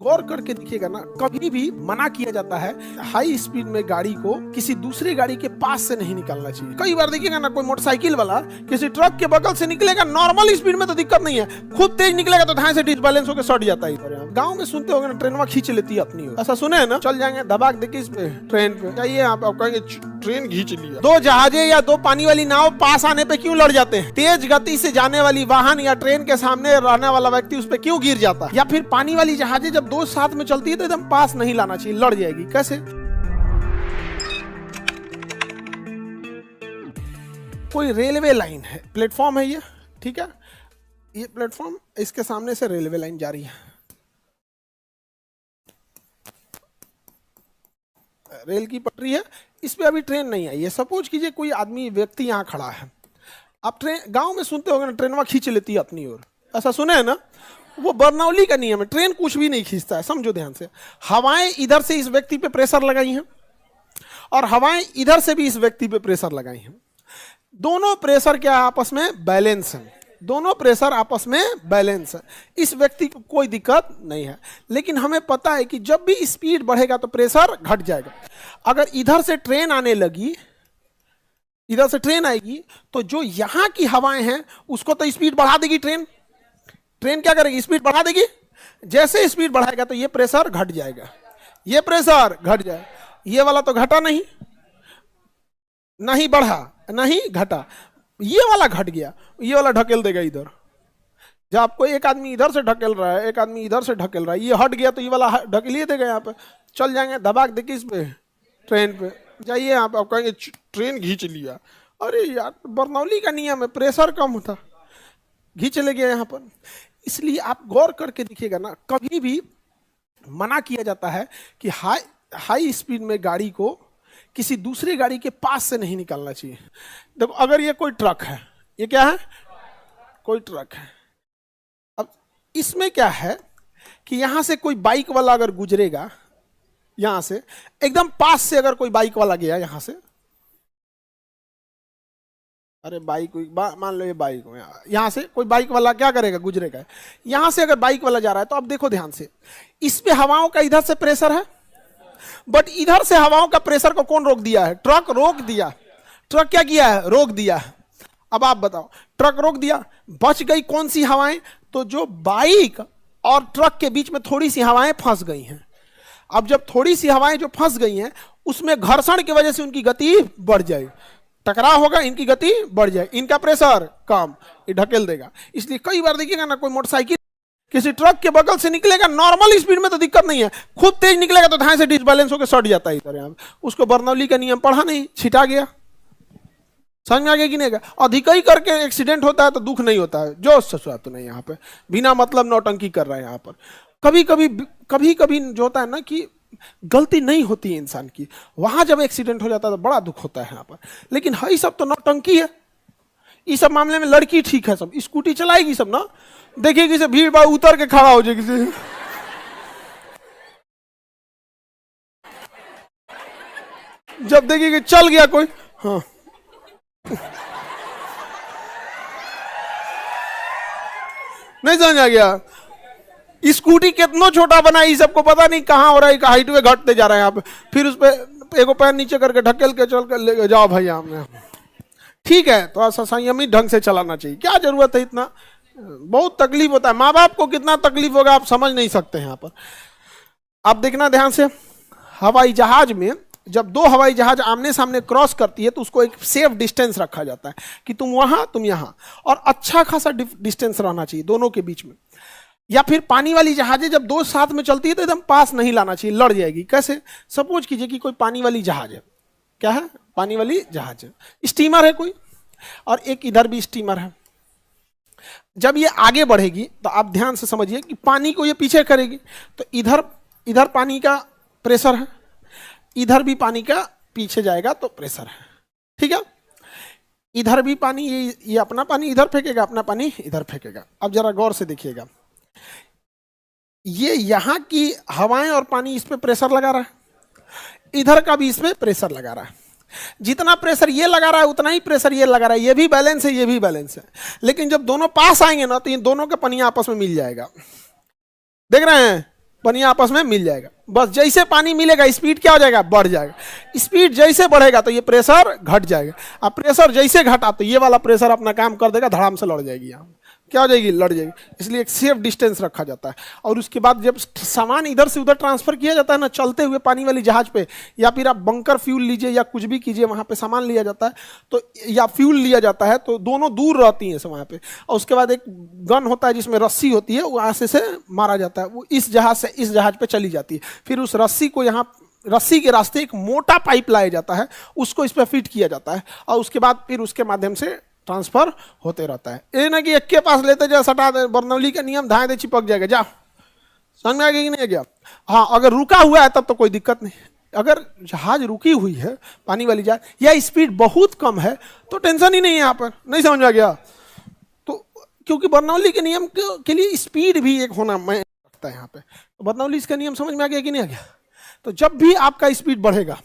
गौर करके देखिएगा ना, कभी भी मना किया जाता है हाई स्पीड में गाड़ी को किसी दूसरी गाड़ी के पास से नहीं निकालना चाहिए। कई बार देखिएगा ना, कोई मोटरसाइकिल वाला किसी ट्रक के बगल से निकलेगा, नॉर्मल स्पीड में तो दिक्कत नहीं है, खुद तेज निकलेगा तो धाए से डिसबैलेंस होकर सट जाता है। गाँव में सुनते होंगे ना, ट्रेनवा खींच लेती है अपनी, ऐसा सुने है ना, चल जाएंगे दबाक देखिए इस पे ट्रेन पे जाइए आप कहेंगे ट्रेन खींच लिया। दो जहाजे या दो पानी वाली नाव पास आने पे क्यों लड़ जाते हैं? तेज गति से जाने वाली वाहन या ट्रेन के सामने रहने वाला व्यक्ति उस पे क्यों गिर जाता है? या फिर पानी वाली जहाजें जब दो साथ में चलती है तो एकदम पास नहीं लाना चाहिए, लड़ जाएगी। कैसे? कोई रेलवे लाइन है, प्लेटफॉर्म है ये, ठीक है, ये प्लेटफॉर्म, इसके सामने से रेलवे लाइन जा रही है, रेल की पटरी है, इस पे अभी ट्रेन नहीं आई है। सपोज कीजिए कोई आदमी व्यक्ति यहाँ खड़ा है, आप ट्रेन, गांव में सुनते होंगे ना, ट्रेनवा खींच लेती है अपनी ओर, ऐसा सुने है ना, वो बर्नौली का नियम है, ट्रेन कुछ भी नहीं खींचता है, समझो ध्यान से। हवाएं इधर से इस व्यक्ति पे प्रेशर लगाई हैं और हवाएं इधर से भी इस व्यक्ति पे प्रेशर लगाई हैं, दोनों प्रेशर क्या आपस में बैलेंस है, दोनों प्रेशर आपस में बैलेंस है, इस व्यक्ति को कोई दिक्कत नहीं है। लेकिन हमें पता है कि जब भी स्पीड बढ़ेगा तो प्रेशर घट जाएगा। अगर इधर से ट्रेन आने लगी, इधर से ट्रेन आएगी तो जो यहां की हवाएं हैं उसको तो स्पीड बढ़ा देगी ट्रेन। ट्रेन क्या करेगी? स्पीड बढ़ा देगी। जैसे स्पीड बढ़ाएगा तो ये प्रेशर घट जाएगा, ये प्रेशर घट जाएगा, ये वाला तो घटा नहीं, नहीं बढ़ा नहीं घटा, ये वाला घट गया, ये वाला ढकेल देगा इधर। जब आपको एक आदमी इधर से ढकेल रहा है, एक आदमी इधर से ढकेल रहा है, ये हट गया तो ये वाला ढकेलिए देगा, यहाँ पे चल जाएंगे दबाक देखिए इस पे ट्रेन पे जाइए आप कहेंगे ट्रेन खींच लिया। अरे यार, बर्नौली का नियम है, प्रेशर कम होता, खींच ले गया यहाँ पर। इसलिए आप गौर करके देखिएगा ना, कभी भी मना किया जाता है कि हाई स्पीड में गाड़ी को किसी दूसरी गाड़ी के पास से नहीं निकालना चाहिए। देखो, अगर ये कोई ट्रक है, ये क्या है? कोई ट्रक है। अब इसमें क्या है कि यहां से कोई बाइक वाला अगर गुजरेगा, यहां से एकदम पास से अगर कोई बाइक वाला गया यहां से, अरे बाइक मान लो ये बाइक, यहां से कोई बाइक वाला क्या करेगा? गुजरेगा। यहां से अगर बाइक वाला जा रहा है तो अब देखो ध्यान से, इस पे हवाओं का इधर से प्रेशर है, बट इधर से हवाओं का प्रेशर को कौन रोक दिया है? ट्रक रोक दिया। ट्रक क्या किया है? रोक दिया। अब आप बताओ, ट्रक रोक दिया, बच गई कौन सी हवाएं? तो जो बाइक और ट्रक के बीच में थोड़ी सी हवाएं फंस गई हैं। अब जब थोड़ी सी हवाएं जो फंस गई हैं, उसमें घर्षण की वजह से उनकी गति बढ़ जाएगी, टकराव होगा, इनकी गति बढ़ जाए, इनका प्रेशर कम, ये ढकेल देगा। इसलिए कई बार देखिएगा ना, कोई मोटरसाइकिल किसी ट्रक के बगल से निकलेगा, नॉर्मल स्पीड में तो दिक्कत नहीं है, खुद तेज निकलेगा तो धाए से डिसबैलेंस होकर सट जाता है इधर। यहाँ उसको बर्नौली का नियम पढ़ा नहीं, छिटा गया। समझ में आ गया कि नहीं? अधिक ही करके एक्सीडेंट होता है तो दुख नहीं होता है, जो ससुरा तो नहीं, यहाँ पे बिना मतलब नौटंकी कर रहा है। यहाँ पर कभी कभी जो होता है ना कि गलती नहीं होती है इंसान की, वहां जब एक्सीडेंट हो जाता है तो बड़ा दुख होता है यहाँ पर। लेकिन है सब तो नौटंकी है। इस सब मामले में लड़की ठीक है, सब स्कूटी चलाएगी सब ना, देखिएगी से भीड़ भाड़ उतर के खड़ा हो जाएगी से। जब देखिए चल गया कोई, हाँ नहीं समझ आ गया। स्कूटी कितना छोटा बना है, सबको पता नहीं कहाँ हो रहा है, हाइट में घटते जा रहा है यहाँ पे, फिर उस पर एगो पैर नीचे करके ढकेल के चल कर ले जाओ भाई हमने, ठीक है। तो ऐसा संयमित ढंग से चलाना चाहिए, क्या जरूरत है इतना? बहुत तकलीफ होता है, माँ बाप को कितना तकलीफ होगा आप समझ नहीं सकते हैं। यहाँ पर आप देखना ध्यान से, हवाई जहाज में जब दो हवाई जहाज आमने सामने क्रॉस करती है तो उसको एक सेफ डिस्टेंस रखा जाता है कि तुम वहां तुम यहां, और अच्छा खासा डिस्टेंस रहना चाहिए दोनों के बीच में। या फिर पानी वाली जहाजें जब दो साथ में चलती है तो एकदम पास नहीं लाना चाहिए, लड़ जाएगी। कैसे? सपोज कीजिए कि कोई पानी वाली जहाज है, क्या है? पानी वाली जहाज है, स्टीमर है कोई, और एक इधर भी स्टीमर है। जब ये आगे बढ़ेगी तो आप ध्यान से समझिए कि पानी को ये पीछे करेगी, तो इधर पानी का प्रेशर है, इधर भी पानी का पीछे जाएगा तो प्रेशर है, ठीक है। इधर भी पानी, ये अपना पानी इधर फेंकेगा, अपना पानी इधर फेंकेगा। अब जरा गौर से देखिएगा, ये यहां की हवाएं और पानी इस पे प्रेशर लगा रहा है, इधर का भी इस पे प्रेशर लगा रहा है। जितना प्रेशर ये लगा रहा है उतना ही प्रेशर ये लगा रहा है, ये भी बैलेंस है, ये भी बैलेंस है। लेकिन जब दोनों पास आएंगे ना तो ये दोनों का पनिया आपस में मिल जाएगा। देख रहे हैं? पानी आपस में मिल जाएगा। बस जैसे पानी मिलेगा स्पीड क्या हो जाएगा, बढ़ जाएगा। स्पीड जैसे बढ़ेगा तो ये प्रेशर घट जाएगा। अब प्रेशर जैसे घटा तो ये वाला प्रेशर अपना काम कर देगा, धड़ाम से लड़ जाएगी, यहाँ क्या हो जाएगी, लड़ जाएगी। इसलिए एक सेफ डिस्टेंस रखा जाता है। और उसके बाद जब सामान इधर से उधर ट्रांसफर किया जाता है ना, चलते हुए पानी वाली जहाज पे, या फिर आप बंकर फ्यूल लीजिए या कुछ भी कीजिए, वहां पे सामान लिया जाता है तो, या फ्यूल लिया जाता है तो दोनों दूर रहती हैं वहां पे। और उसके बाद एक गन होता है जिसमें रस्सी होती है, वो आगे से मारा जाता है, वो इस जहाज से इस जहाज पे चली जाती है। फिर उस रस्सी को यहाँ, रस्सी के रास्ते एक मोटा पाइप लाया जाता है, उसको इस पर फिट किया जाता है और उसके बाद फिर उसके माध्यम से ट्रांसफर होते रहता है। ये ना कि एक के पास लेते जाओ, सटा दे, बर्नौली का नियम धाए दे चिपक जाएगा, जा समझ में आ गया कि नहीं गया। हाँ, अगर रुका हुआ है तब तो कोई दिक्कत नहीं। अगर जहाज रुकी हुई है पानी वाली जहाज, या स्पीड बहुत कम है तो टेंशन ही नहीं है यहाँ पर, नहीं समझ में आ गया। तो क्योंकि बर्नौली के नियम के लिए स्पीड भी एक होना मैं रखता है यहाँ पे। तो बर्नौली का नियम समझ में आ गया कि नहीं आ गया। तो जब भी आपका स्पीड बढ़ेगा,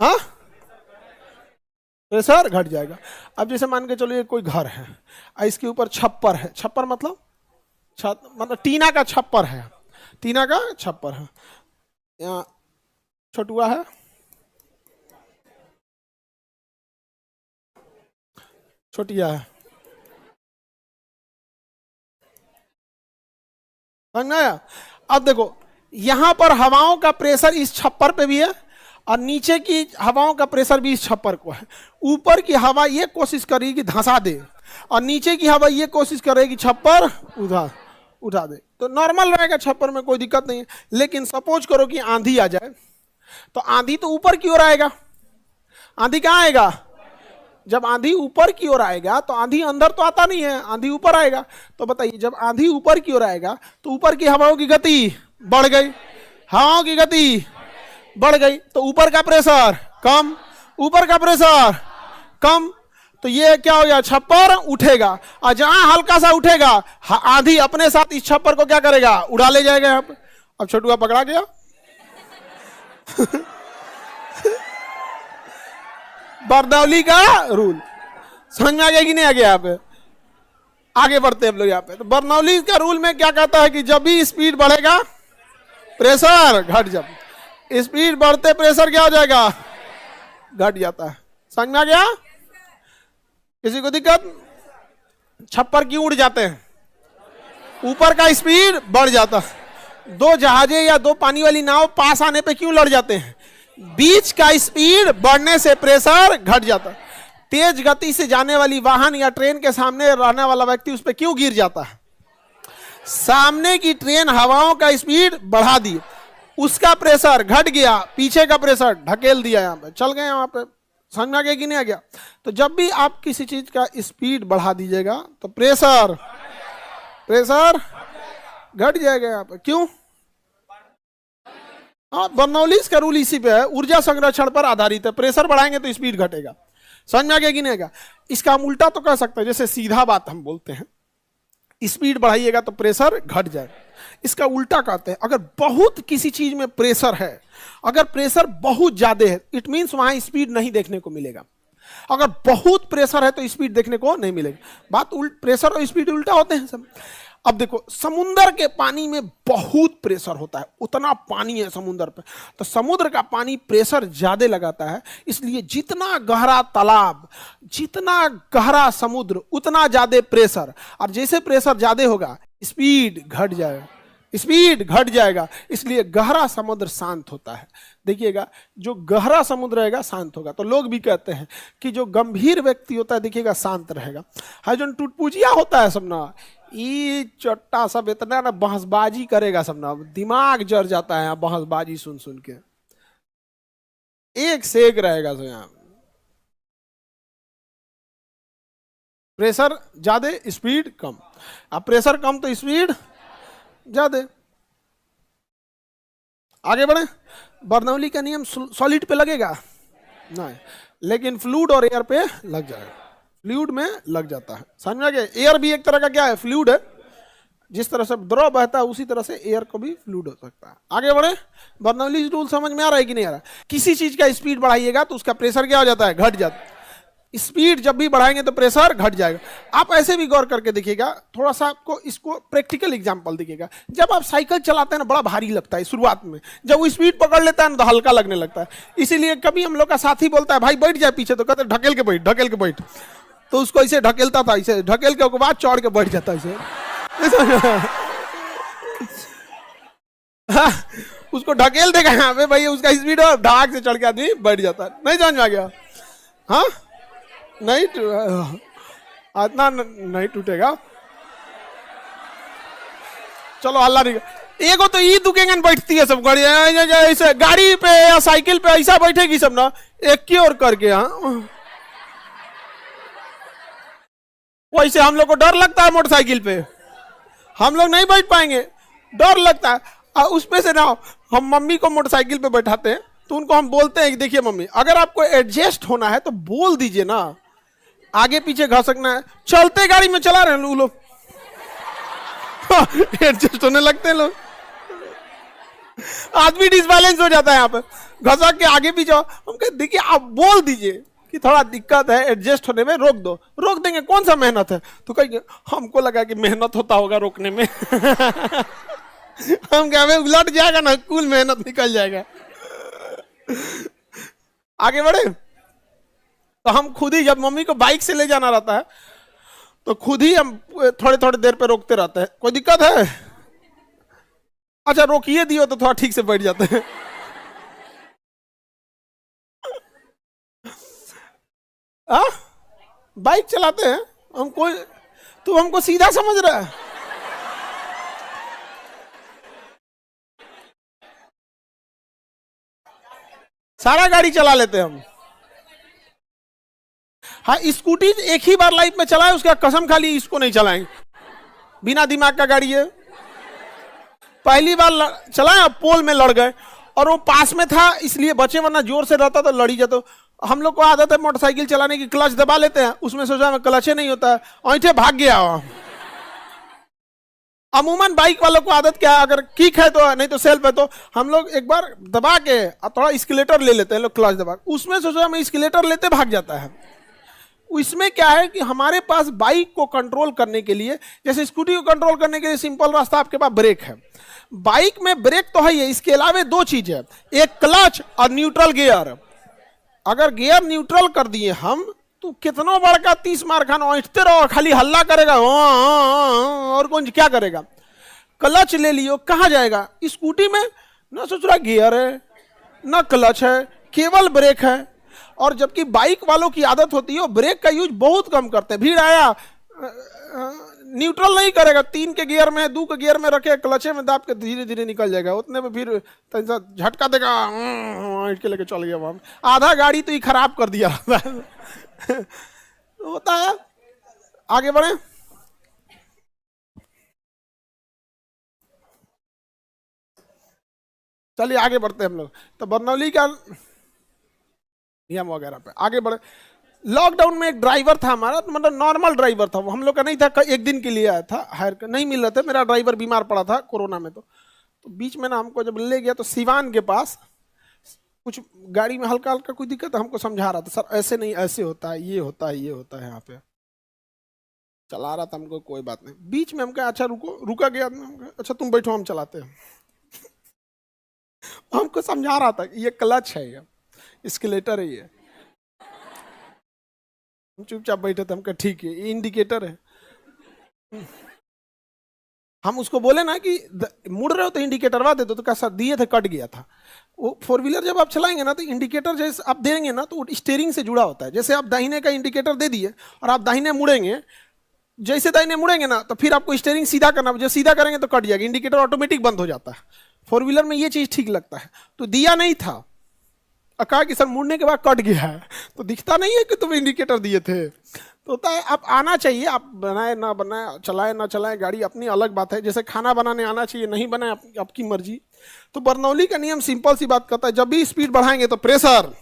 हाँ, प्रेशर घट जाएगा। अब जैसे मान के चलो ये कोई घर है, इसके ऊपर छप्पर है, छप्पर मतलब छत, मतलब टीना का छप्पर है, टीना का छप्पर है, यहाँ छोटुआ है, छोटिया है, समझ में आया। अब देखो यहां पर हवाओं का प्रेशर इस छप्पर पे भी है और नीचे की हवाओं का प्रेशर भी इस छप्पर को है। ऊपर की हवा ये कोशिश करेगी कि धंसा दे और नीचे की हवा ये कोशिश करेगी छप्पर उठा दे। तो नॉर्मल रहेगा, छप्पर में कोई दिक्कत नहीं है। लेकिन सपोज करो कि आंधी आ जाए, तो आंधी तो ऊपर की ओर आएगा। आंधी कहाँ आएगा, जब आंधी ऊपर की ओर आएगा तो आंधी अंदर तो आता नहीं है, आंधी ऊपर आएगा। तो बताइए जब आंधी ऊपर की ओर आएगा तो ऊपर की हवाओं की गति बढ़ गई, हवाओं की गति बढ़ गई, तो ऊपर का प्रेशर कम, ऊपर का प्रेशर कम, तो ये क्या हो गया, छप्पर उठेगा। और जहां हल्का सा उठेगा आंधी अपने साथ इस छप्पर को क्या करेगा, उड़ा ले जाएगा यहाँ पे। अब छोटुआ पकड़ा गया बर्नौली का रूल समझ में आ गया कि नहीं आ गया। यहाँ पे आगे बढ़ते हैं हम लोग यहाँ पे। तो बर्नौली का रूल में क्या कहता है कि जब भी स्पीड बढ़ेगा प्रेशर घट जाए, स्पीड बढ़ते प्रेशर क्या हो जाएगा, घट जाता है। समझ में आ गया, किसी को दिक्कत। छप्पर क्यों उड़ जाते हैं, ऊपर का स्पीड बढ़ जाता है। दो जहाजें या दो पानी वाली नाव पास आने पे क्यों लड़ जाते हैं, बीच का स्पीड बढ़ने से प्रेशर घट जाता है। तेज गति से जाने वाली वाहन या ट्रेन के सामने रहने वाला व्यक्ति उस पर क्यों गिर जाता है, सामने की ट्रेन हवाओं का स्पीड बढ़ा दी, उसका प्रेशर घट गया, पीछे का प्रेशर ढकेल दिया, यहाँ पे चल गए यहाँ पे। समझ में आ गया कि नहीं आ गया। तो जब भी आप किसी चीज का स्पीड बढ़ा दीजिएगा तो प्रेशर घट जाएगा यहाँ पे। क्यों, हाँ, बर्नौली का रूल इसी पे है, ऊर्जा संरक्षण पर आधारित है। प्रेशर बढ़ाएंगे तो स्पीड घटेगा। समझ में आ गया कि नहीं आएगा। इसका हम उल्टा तो कह सकते हैं, जैसे सीधा बात हम बोलते हैं, स्पीड बढ़ाइएगा तो प्रेशर घट जाएगा। इसका उल्टा कहते हैं, अगर बहुत किसी चीज में प्रेशर है, अगर प्रेशर बहुत ज्यादा है, इट मींस वहां स्पीड नहीं देखने को मिलेगा। अगर बहुत प्रेशर है तो स्पीड देखने को नहीं मिलेगी। बात प्रेशर और स्पीड उल्टा होते हैं सब। अब देखो समुद्र के पानी में बहुत प्रेशर होता है, उतना पानी है समुद्र पे, तो समुद्र का पानी प्रेशर ज्यादा लगाता है। इसलिए जितना गहरा तालाब, जितना गहरा समुद्र, उतना ज्यादा प्रेशर। और जैसे प्रेशर ज्यादा होगा स्पीड घट जाएगा, स्पीड घट जाएगा। इसलिए गहरा समुद्र शांत होता है। देखिएगा जो गहरा समुद्र रहेगा शांत होगा। तो लोग भी कहते हैं कि जो गंभीर व्यक्ति होता है देखिएगा शांत रहेगा। है जो टुटपुजिया होता है सब ना, ये चट्टा सब इतना ना बहसबाजी करेगा सब ना, दिमाग जर जाता है बहसबाजी सुन सुन के, एक से एक रहेगा। तो यहाँ प्रेशर ज्यादा स्पीड कम, अब प्रेशर कम तो स्पीड ज्यादा। आगे बढ़े। बर्नौली का नियम सॉलिड पे लगेगा नहीं, लेकिन फ्लूइड और एयर पे लग जाएगा। फ्लूइड में लग जाता है। समझ में आ गया। एयर भी एक तरह का क्या है, फ्लूइड है। जिस तरह से द्रव बहता है उसी तरह से एयर को भी फ्लूइड हो सकता है। आगे बढ़े। बर्नौली रूल समझ में आ रहा है कि नहीं आ रहा। किसी चीज का स्पीड बढ़ाइएगा तो उसका प्रेशर क्या हो जाता है, घट जाता है। स्पीड जब भी बढ़ाएंगे तो प्रेशर घट जाएगा। आप ऐसे भी गौर करके देखिएगा, थोड़ा सा आपको इसको प्रैक्टिकल एग्जांपल दिखेगा। जब आप साइकिल चलाते हैं ना बड़ा भारी लगता है शुरुआत में, जब वो स्पीड पकड़ लेता है ना तो हल्का लगने लगता है। इसीलिए कभी हम लोग का साथी बोलता है भाई बैठ जाए पीछे, तो कहते ढकेल के बैठ, ढकेल के बैठ। तो उसको ऐसे ढकेलता था, ऐसे ढकेल के बाद चढ़ के बैठ जाता ऐसे। हाँ, उसको ढकेल देगा यहाँ पे भाई, उसका स्पीड और ढाक से चढ़ के आदमी बैठ जाता है। नहीं समझ में आ गया? हाँ नहीं इतना नहीं टूटेगा। चलो अल्लाह नहीं, एगो तो ई दुकेंगे बैठती है सब गाड़ी ऐसे, गाड़ी पे या साइकिल पे ऐसा बैठेगी सब ना एक की ओर करके। हाँ वैसे हम लोग को डर लगता है मोटरसाइकिल पे, हम लोग नहीं बैठ पाएंगे, डर लगता है। और उसमें से ना हम मम्मी को मोटरसाइकिल पे बैठाते हैं तो उनको हम बोलते हैं कि देखिए मम्मी अगर आपको एडजस्ट होना है तो बोल दीजिए ना, आगे पीछे घसकना है, चलते गाड़ी में चला रहे हैं लोग एडजस्ट होने लगते हैं लोग, आदमी डिसबैलेंस हो जाता है यहाँ पे, घसक के आगे पीछे। हम कहते देखिए आप बोल दीजिए कि थोड़ा दिक्कत है, एडजस्ट होने में रोक दो, रोक देंगे, कौन सा मेहनत है। तो कहेंगे हमको लगा कि मेहनत होता होगा रोकने में हम क्या उलट जाएगा ना, कुल मेहनत निकल जाएगा। आगे बढ़े तो हम खुद ही, जब मम्मी को बाइक से ले जाना रहता है तो खुद ही हम थोड़े थोड़े देर पे रोकते रहते हैं। कोई दिक्कत है? अच्छा रोकिए दियो तो थोड़ा ठीक से बैठ जाते हैं। बाइक चलाते हैं हमको, तू हमको सीधा समझ रहा है? सारा गाड़ी चला लेते हैं हम। हाँ स्कूटी एक ही बार लाइफ में चलाए, उसका कसम खाली इसको नहीं चलाएंगे, बिना दिमाग का गाड़ी है। पहली बार चलाए पोल में लड़ गए और वो पास में था इसलिए बचे, वरना जोर से रहता तो लड़ी जाता। हम लोग को आदत है मोटरसाइकिल चलाने की, क्लच दबा लेते हैं, उसमें सोचा में क्लच नहीं होता है, ऐठे भाग गया। अमूमन बाइक वालों को आदत क्या है, अगर किक है तो, नहीं तो सेल्फ है तो हम लोग एक बार दबा के थोड़ा स्केलेटर ले लेते हैं लोग, क्लच दबा, उसमें सोचा में स्केलेटर लेते भाग जाता है। इसमें क्या है कि हमारे पास बाइक को कंट्रोल करने के लिए, जैसे स्कूटी को कंट्रोल करने के लिए सिंपल रास्ता आपके पास ब्रेक है, बाइक में ब्रेक तो है ही, इसके अलावा दो चीज है, एक क्लच और न्यूट्रल गियर। अगर गियर न्यूट्रल कर दिए हम तो कितना बड़का 30 मार खाना, ऐठते रहो खाली हल्ला करेगा और कौन क्या करेगा। क्लच ले लियो, कहां जाएगा? स्कूटी में ना सोच रहा गियर है ना क्लच है, केवल ब्रेक है। और जबकि बाइक वालों की आदत होती है वो ब्रेक का यूज बहुत कम करते हैं। भीड़ आया न्यूट्रल नहीं करेगा, 3 के गियर में 2 के गियर में रखे, क्लचे में दाब के धीरे धीरे निकल जाएगा, उतने में फिर झटका देगा, इट के लेके चल गया वहां, आधा गाड़ी तो ही खराब कर दिया होता है। आगे बढ़े, चलिए आगे बढ़ते हैं हम लोग। तो बरनौली का नियम वगैरह पे आगे बढ़े। लॉकडाउन में एक ड्राइवर था हमारा, तो मतलब नॉर्मल ड्राइवर था वो, हम लोग का नहीं था, एक दिन के लिए आया था, हायर नहीं मिल रहे थे, मेरा ड्राइवर बीमार पड़ा था कोरोना में। तो बीच में ना हमको जब ले गया तो सिवान के पास कुछ गाड़ी में हल्का हल्का कोई दिक्कत, हमको समझा रहा था सर ऐसे नहीं ऐसे होता है, ये होता है, ये होता है, यहाँ पे चला रहा था हमको, कोई बात नहीं। बीच में हम कहा अच्छा रुको, रुका गया, अच्छा तुम बैठो हम चलाते हैं हमको समझा रहा था ये क्लच है, ये स्केलेटर है, ये हम चुपचाप बैठे थे, हम कहा ठीक है ये इंडिकेटर है। हम उसको बोले ना कि मुड़ रहे हो तो इंडिकेटर दे दो, तो कैसा दिए थे, कट गया था। वो 4 व्हीलर जब आप चलाएंगे ना तो इंडिकेटर जैसे आप देंगे ना तो स्टीयरिंग से जुड़ा होता है। जैसे आप दाहिने का इंडिकेटर दे दिए और आप दाहिने मुड़ेंगे, जैसे दाहिने मुड़ेंगे ना तो फिर आपको स्टीयरिंग सीधा करना, जो सीधा करेंगे तो कट जाएगा, इंडिकेटर ऑटोमेटिक बंद हो जाता है। 4 व्हीलर में ये चीज ठीक लगता है। तो दिया नहीं था, कहा कि सर मुड़ने के बाद कट गया है, तो दिखता नहीं है कि तुम इंडिकेटर दिए थे। तो होता है आप आना चाहिए, आप बनाए ना बनाए, चलाए ना चलाए गाड़ी अपनी अलग बात है। जैसे खाना बनाने आना चाहिए, नहीं बनाए आपकी मर्जी। तो बरनौली का नियम सिंपल सी बात कहता है, जब भी स्पीड बढ़ाएंगे तो प्रेशर